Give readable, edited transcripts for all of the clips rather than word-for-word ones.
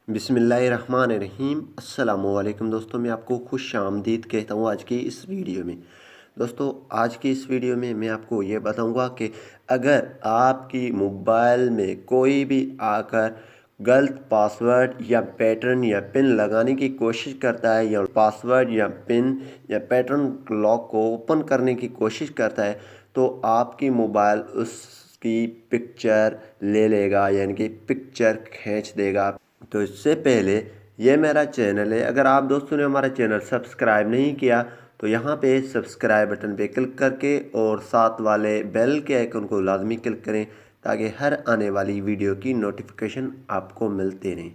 बिस्मिल्लाहिर्रहमानिर्रहीम। अस्सलामुअलैकुम दोस्तों, मैं आपको खुश आमदीद कहता हूँ आज की इस वीडियो में। दोस्तों, आज की इस वीडियो में मैं आपको ये बताऊँगा कि अगर आपकी मोबाइल में कोई भी आकर गलत पासवर्ड या पैटर्न या पिन लगाने की कोशिश करता है, या पासवर्ड या पिन या पैटर्न लॉक को ओपन करने की कोशिश करता है, तो आपकी मोबाइल उसकी पिक्चर ले लेगा, यानी कि पिक्चर खींच देगा। तो इससे पहले ये मेरा चैनल है, अगर आप दोस्तों ने हमारा चैनल सब्सक्राइब नहीं किया तो यहाँ पे सब्सक्राइब बटन पे क्लिक करके और साथ वाले बेल के आइकन को लाजमी क्लिक करें ताकि हर आने वाली वीडियो की नोटिफिकेशन आपको मिलते रहें।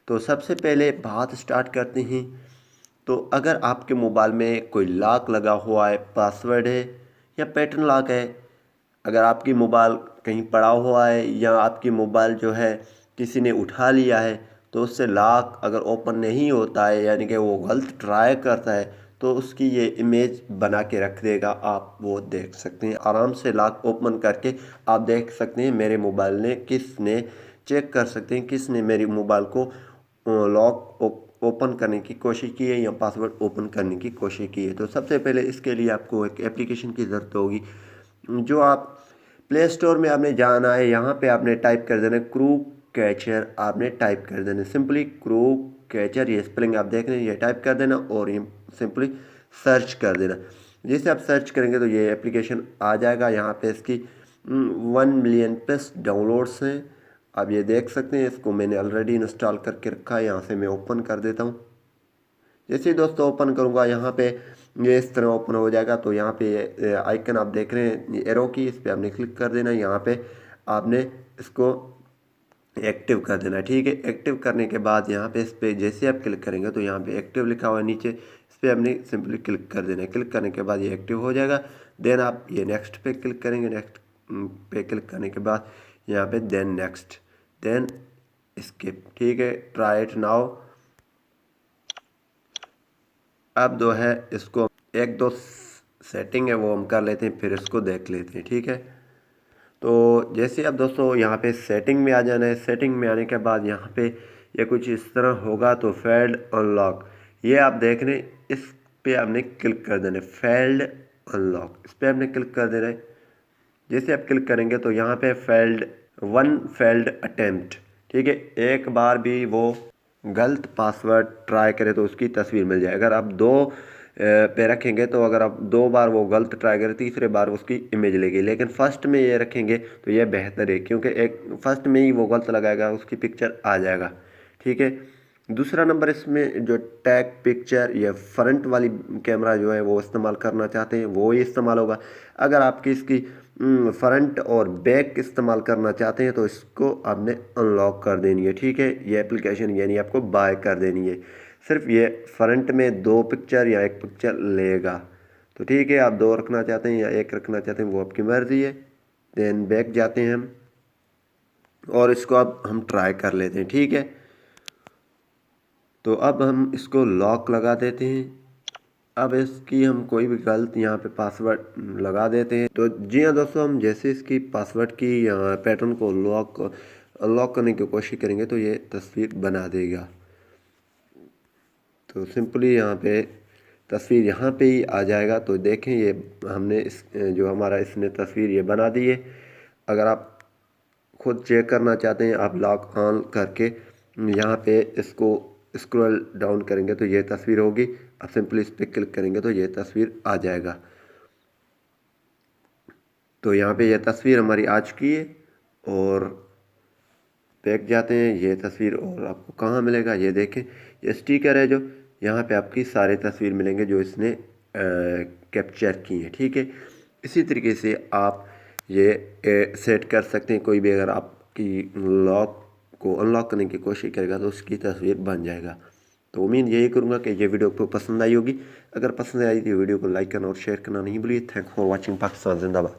तो सबसे पहले बात स्टार्ट करते हैं। तो अगर आपके मोबाइल में कोई लॉक लगा हुआ है, पासवर्ड है या पैटर्न लॉक है, अगर आपकी मोबाइल कहीं पड़ा हुआ है या आपकी मोबाइल जो है किसी ने उठा लिया है, तो उससे लॉक अगर ओपन नहीं होता है, यानी कि वो गलत ट्राई करता है, तो उसकी ये इमेज बना के रख देगा। आप वो देख सकते हैं आराम से, लॉक ओपन करके आप देख सकते हैं मेरे मोबाइल ने किसने चेक कर सकते हैं किसने मेरी मोबाइल को लॉक ओपन करने की कोशिश की है या पासवर्ड ओपन करने की कोशिश की है। तो सबसे पहले इसके लिए आपको एक एप्लीकेशन की ज़रूरत होगी, जो आप प्ले स्टोर में आपने जाना है। यहाँ पे आपने टाइप कर देना क्रू कैचर, आपने टाइप कर देना सिंपली क्रू कैचर। ये स्पेलिंग आप देख रहे हैं, ये टाइप कर देना और ये सिंपली सर्च कर देना। जैसे आप सर्च करेंगे तो ये एप्लीकेशन आ जाएगा। यहाँ पे इसकी 1 मिलियन+ डाउनलोड्स हैं, आप ये देख सकते हैं। इसको मैंने ऑलरेडी इंस्टॉल करके रखा है। यहाँ से मैं ओपन कर देता हूँ। जैसे ही दोस्तों ओपन करूँगा, यहाँ पे ये इस तरह ओपन हो जाएगा। तो यहाँ पे आइकन आप देख रहे हैं एरो की, इस पर आपने क्लिक कर देना। यहाँ पे आपने इसको एक्टिव कर देना, ठीक है। एक्टिव करने के बाद यहाँ पे इस पर जैसे आप क्लिक करेंगे तो यहाँ पे एक्टिव लिखा हुआ है नीचे, इस पर आपने सिंपली क्लिक कर देना है। क्लिक करने के बाद ये एक्टिव हो जाएगा। देन आप ये नेक्स्ट पे क्लिक करेंगे। नेक्स्ट पे क्लिक करने के बाद यहाँ पे देन नेक्स्ट, देन स्किप, ठीक है। Try it now. अब जो है इसको एक दो सेटिंग है वो हम कर लेते हैं, फिर इसको देख लेते हैं, ठीक है। तो जैसे अब दोस्तों यहाँ पे सेटिंग में आ जाना है। सेटिंग में आने के बाद यहाँ पे ये कुछ इस तरह होगा। तो फेल्ड अनलॉक, ये आप देख रहे हैं, इस पे आपने क्लिक कर देना है। फेल्ड अनलॉक, इस पर आपने क्लिक कर देना है। जैसे आप क्लिक करेंगे तो यहाँ पे फेल्ड अटेम्प्ट, ठीक है। एक बार भी वो गलत पासवर्ड ट्राई करे तो उसकी तस्वीर मिल जाए। अगर आप दो पे रखेंगे तो अगर आप 2 बार वो गलत ट्राई करें, तीसरे बार उसकी इमेज लेगी। लेकिन फर्स्ट में ये रखेंगे तो ये बेहतर है, क्योंकि एक फर्स्ट में ही वो गलत लगाएगा, उसकी पिक्चर आ जाएगा, ठीक है। दूसरा नंबर, इसमें जो टैग पिक्चर या फ्रंट वाली कैमरा जो है वो इस्तेमाल करना चाहते हैं वो ही इस्तेमाल होगा। अगर आपकी इसकी फ्रंट और बैक इस्तेमाल करना चाहते हैं तो इसको आपने अनलॉक कर देनी है, ठीक है। ये एप्लीकेशन यानी आपको बाय कर देनी है। सिर्फ ये फ्रंट में 2 पिक्चर या 1 पिक्चर लेगा, तो ठीक है। आप 2 रखना चाहते हैं या 1 रखना चाहते हैं वो आपकी मर्ज़ी है। देन बैक जाते हैं हम और इसको अब हम ट्राई कर लेते हैं, ठीक है। तो अब हम इसको लॉक लगा देते हैं। अब इसकी हम कोई भी गलत यहाँ पे पासवर्ड लगा देते हैं। तो जी हाँ दोस्तों, हम जैसे इसकी पासवर्ड की पैटर्न को लॉक करने की कोशिश करेंगे तो ये तस्वीर बना देगा। तो सिंपली यहाँ पे तस्वीर यहाँ पे ही आ जाएगा। तो देखें, ये हमने जो हमारा इसने तस्वीर ये बना दी है। अगर आप खुद चेक करना चाहते हैं, आप लॉक ऑन करके यहाँ पे इसको स्क्रॉल डाउन करेंगे तो ये तस्वीर होगी। आप सिंपली इस पर क्लिक करेंगे तो ये तस्वीर आ जाएगा। तो यहाँ पे ये तस्वीर हमारी आ चुकी है। और बैक जाते हैं, ये तस्वीर और आपको कहाँ मिलेगा ये देखें, ये स्टिकर है जो यहाँ पे आपकी सारी तस्वीर मिलेंगे जो इसने कैप्चर की है, ठीक है। इसी तरीके से आप ये सेट कर सकते हैं। कोई भी अगर आपकी लॉक को अनलॉक करने की कोशिश करेगा तो उसकी तस्वीर बन जाएगा। तो उम्मीद यही करूँगा कि ये वीडियो आपको पसंद आई होगी। अगर पसंद आई तो वीडियो को लाइक करना और शेयर करना नहीं भूलिए। Thank for watching. पाकिस्तान जिंदाबाद।